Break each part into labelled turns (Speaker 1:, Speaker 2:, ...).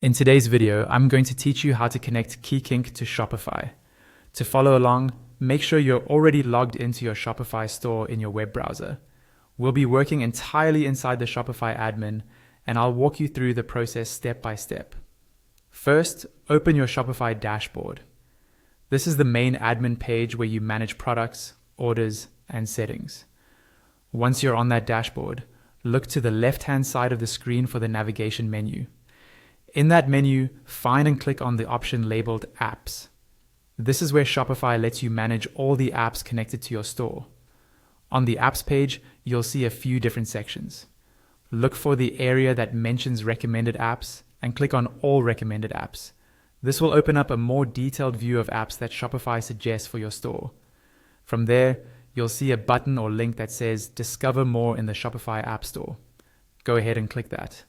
Speaker 1: In today's video, I'm going to teach you how to connect Qikink to Shopify. To follow along, make sure you're already logged into your Shopify store in your web browser. We'll be working entirely inside the Shopify admin, and I'll walk you through the process step by step. First, open your Shopify dashboard. This is the main admin page where you manage products, orders, and settings. Once you're on that dashboard, look to the left-hand side of the screen for the navigation menu. In that menu, find and click on the option labeled Apps. This is where Shopify lets you manage all the apps connected to your store. On the Apps page, you'll see a few different sections. Look for the area that mentions recommended apps and click on All Recommended Apps. This will open up a more detailed view of apps that Shopify suggests for your store. From there, you'll see a button or link that says Discover More in the Shopify App Store. Go ahead and click that.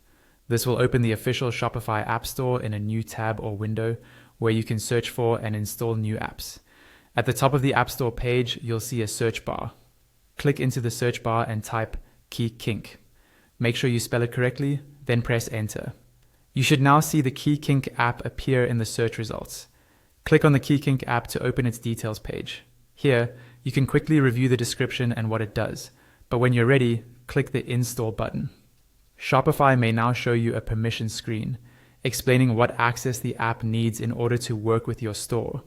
Speaker 1: This will open the official Shopify App Store in a new tab or window where you can search for and install new apps. At the top of the App Store page, you'll see a search bar. Click into the search bar and type Qikink. Make sure you spell it correctly, then press enter. You should now see the Qikink app appear in the search results. Click on the Qikink app to open its details page. Here, you can quickly review the description and what it does, but when you're ready, click the Install button. Shopify may now show you a permission screen, explaining what access the app needs in order to work with your store.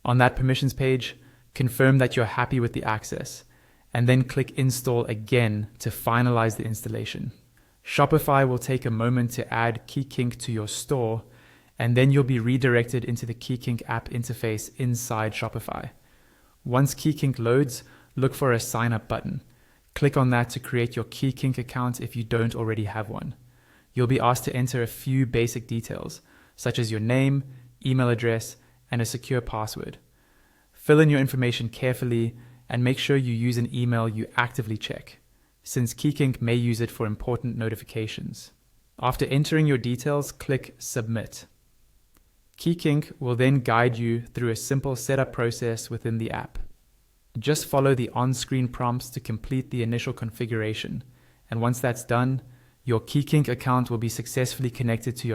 Speaker 1: On that permissions page, confirm that you're happy with the access, and then click Install again to finalize the installation. Shopify will take a moment to add Qikink to your store, and then you'll be redirected into the Qikink app interface inside Shopify. Once Qikink loads, look for a Sign Up button. Click on that to create your Qikink account if you don't already have one. You'll be asked to enter a few basic details, such as your name, email address, and a secure password. Fill in your information carefully and make sure you use an email you actively check, since Qikink may use it for important notifications. After entering your details, click Submit. Qikink will then guide you through a simple setup process within the app. Just follow the on-screen prompts to complete the initial configuration, and once that's done, your Qikink account will be successfully connected to your